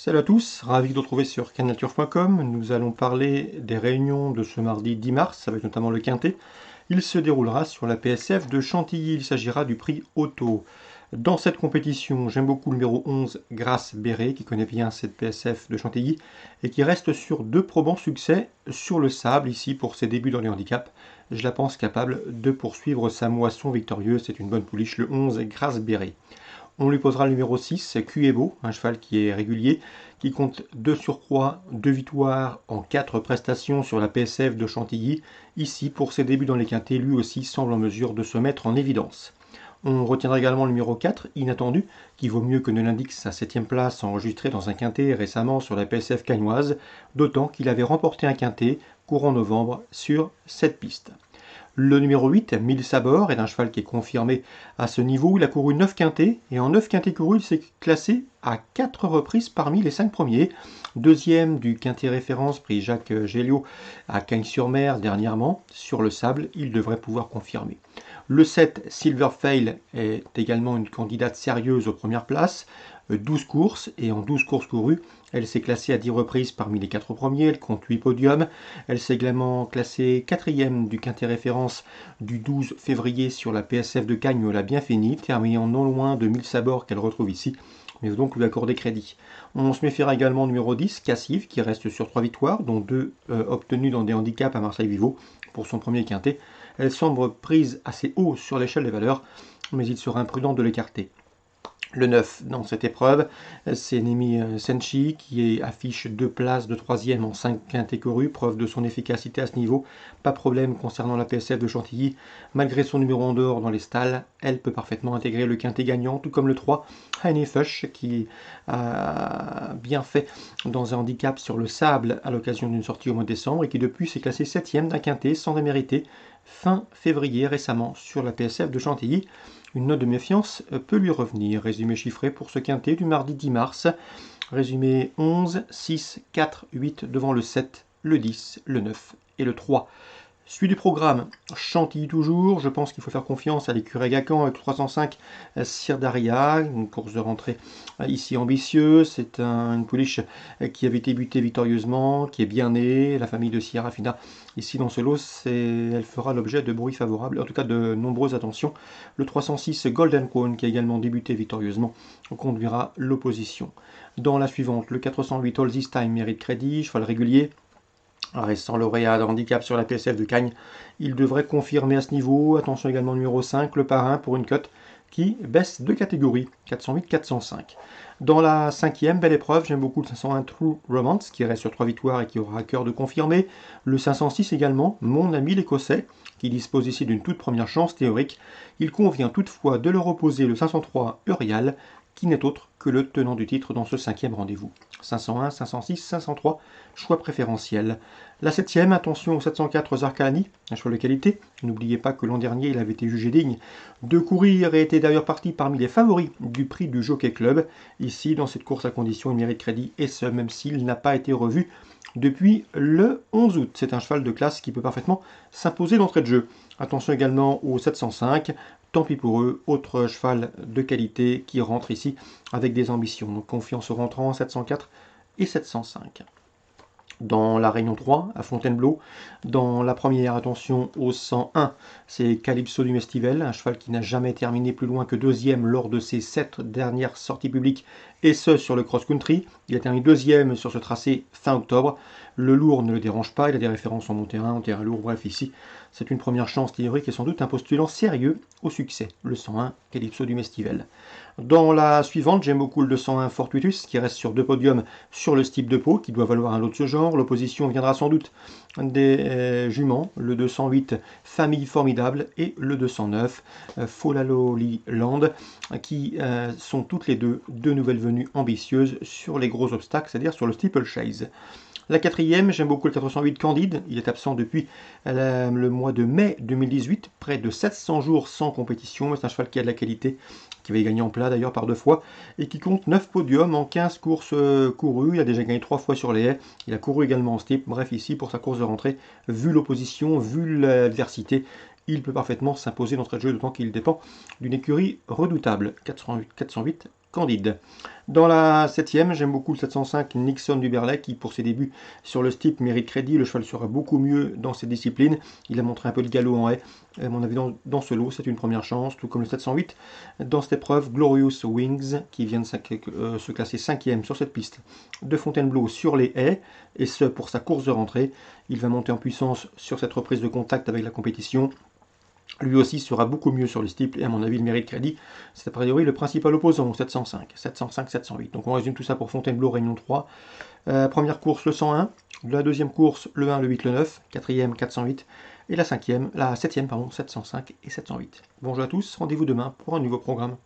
Salut à tous, ravi de vous retrouver sur canalturf.com. Nous allons parler des réunions de ce mardi 10 mars, avec notamment le Quintet. Il se déroulera sur la PSF de Chantilly, il s'agira du prix Auto. Dans cette compétition, j'aime beaucoup le numéro 11, Grace Béret, qui connaît bien cette PSF de Chantilly, et qui reste sur deux probants succès sur le sable, ici pour ses débuts dans les handicaps. Je la pense capable de poursuivre sa moisson victorieuse, c'est une bonne pouliche, le 11, Grace Béret. On lui posera le numéro 6, Cuebo, un cheval qui est régulier, qui compte 2 surcroît, 2 victoires en 4 prestations sur la PSF de Chantilly. Ici, pour ses débuts dans les quintets, lui aussi semble en mesure de se mettre en évidence. On retiendra également le numéro 4, Inattendu, qui vaut mieux que ne l'indique sa 7ème place enregistrée dans un quintet récemment sur la PSF cagnoise, d'autant qu'il avait remporté un quintet courant novembre sur cette piste. Le numéro 8, 1000 sabords, est un cheval qui est confirmé à ce niveau. Il a couru 9 quintets et en 9 quintets courus, il s'est classé à 4 reprises parmi les 5 premiers. Deuxième du quintet référence, prix Jacques Géliot à Cagnes-sur-Mer dernièrement. Sur le sable, il devrait pouvoir confirmer. Le 7, Silver Fail, est également une candidate sérieuse aux premières places. 12 courses, et en 12 courses courues, elle s'est classée à 10 reprises parmi les 4 premiers, elle compte 8 podiums. Elle s'est également classée 4e du quintet référence du 12 février sur la PSF de Cagnes, la Bienfainie, terminant non loin de 1000 sabords qu'elle retrouve ici, mais donc lui accorder crédit. On se méfiera également au numéro 10, Cassive, qui reste sur 3 victoires, dont 2 obtenues dans des handicaps à Marseille-Vivo pour son premier quintet. Elle semble prise assez haut sur l'échelle des valeurs, mais il sera imprudent de l'écarter. Le 9 dans cette épreuve, c'est Nemi Senchi qui affiche 2 places de 3e en 5 quintets courus, preuve de son efficacité à ce niveau. Pas de problème concernant la PSF de Chantilly. Malgré son numéro en dehors dans les stalles, elle peut parfaitement intégrer le quintet gagnant, tout comme le 3, Heine Fush, qui a bien fait dans un handicap sur le sable à l'occasion d'une sortie au mois de décembre et qui depuis s'est classé 7e d'un quintet sans démériter fin février récemment sur la PSF de Chantilly. Une note de méfiance peut lui revenir. Résumé chiffré pour ce quintet du mardi 10 mars. Résumé 11, 6, 4, 8 devant le 7, le 10, le 9 et le 3. Suite du programme, Chantilly toujours, je pense qu'il faut faire confiance à l'écurie Gacan avec 305 Sir Daria, une course de rentrée ici ambitieuse, c'est une pouliche qui avait débuté victorieusement, qui est bien née, la famille de Sierra Fina ici dans ce lot, elle fera l'objet de bruits favorables, en tout cas de nombreuses attentions. Le 306 Golden Crown qui a également débuté victorieusement conduira l'opposition. Dans la suivante, le 408 All This Time mérite crédit, cheval régulier. Restant lauréat de handicap sur la PSF de Cagnes, il devrait confirmer à ce niveau. Attention également numéro 5, le parrain pour une cote qui baisse de catégorie, 408-405. Dans la 5e, belle épreuve, j'aime beaucoup le 501 True Romance, qui reste sur 3 victoires et qui aura à cœur de confirmer. Le 506 également, mon ami l'Écossais, qui dispose ici d'une toute première chance théorique. Il convient toutefois de leur opposer le 503 Urial, qui n'est autre que le tenant du titre dans ce 5e rendez-vous. 501, 506, 503, choix préférentiel. La 7e, attention au 704 Zarkalani, un cheval de qualité. N'oubliez pas que l'an dernier, il avait été jugé digne de courir et était d'ailleurs parti parmi les favoris du prix du Jockey Club. Ici, dans cette course à condition, il mérite crédit, et ce, même s'il n'a pas été revu depuis le 11 août. C'est un cheval de classe qui peut parfaitement s'imposer d'entrée de jeu. Attention également au 705, tant pis pour eux, autre cheval de qualité qui rentre ici avec des ambitions. Donc confiance au rentrant 704 et 705. Dans la Réunion 3, à Fontainebleau, dans la première, attention au 101, c'est Calypso du Mestivel, un cheval qui n'a jamais terminé plus loin que 2e lors de ses 7 dernières sorties publiques, et ce sur le cross-country. Il a terminé 2e sur ce tracé fin octobre. Le lourd ne le dérange pas, il a des références en monterrain, en terrain lourd, bref ici, c'est une première chance théorique et sans doute un postulant sérieux au succès, le 101 Calypso du Mestivel. Dans la suivante, j'aime beaucoup le 201 Fortuitus, qui reste sur 2 podiums sur le style de peau, qui doit valoir un lot de ce genre. L'opposition viendra sans doute des juments, le 208 Famille Formidable et le 209 Folaloli Land, qui sont toutes les deux nouvelles venues ambitieuses sur les gros obstacles, c'est-à-dire sur le steeplechase. La 4e, j'aime beaucoup le 408 Candide, il est absent depuis le mois de mai 2018, près de 700 jours sans compétition, mais c'est un cheval qui a de la qualité, qui va y gagner en plat d'ailleurs par 2 fois, et qui compte 9 podiums en 15 courses courues. Il a déjà gagné 3 fois sur les haies, il a couru également en steep. Bref, ici pour sa course de rentrée, vu l'opposition, vu l'adversité, il peut parfaitement s'imposer d'entrée de jeu, d'autant qu'il dépend d'une écurie redoutable. 408 Candide. Dans la 7e, j'aime beaucoup le 705 Nixon du Berlay qui, pour ses débuts sur le steeple, mérite crédit. Le cheval sera beaucoup mieux dans cette discipline. Il a montré un peu de galop en haie. À mon avis, dans ce lot, c'est une première chance, tout comme le 708. Dans cette épreuve, Glorious Wings, qui vient de se classer 5e sur cette piste de Fontainebleau sur les haies, et ce pour sa course de rentrée. Il va monter en puissance sur cette reprise de contact avec la compétition. Lui aussi sera beaucoup mieux sur le steeple et à mon avis il mérite crédit. C'est a priori le principal opposant au 705, 705, 708. Donc on résume tout ça pour Fontainebleau, Réunion 3. Première course le 101, la deuxième course le 1, le 8, le 9, quatrième 408 et la 7e, pardon, 705 et 708. Bonjour à tous, rendez-vous demain pour un nouveau programme.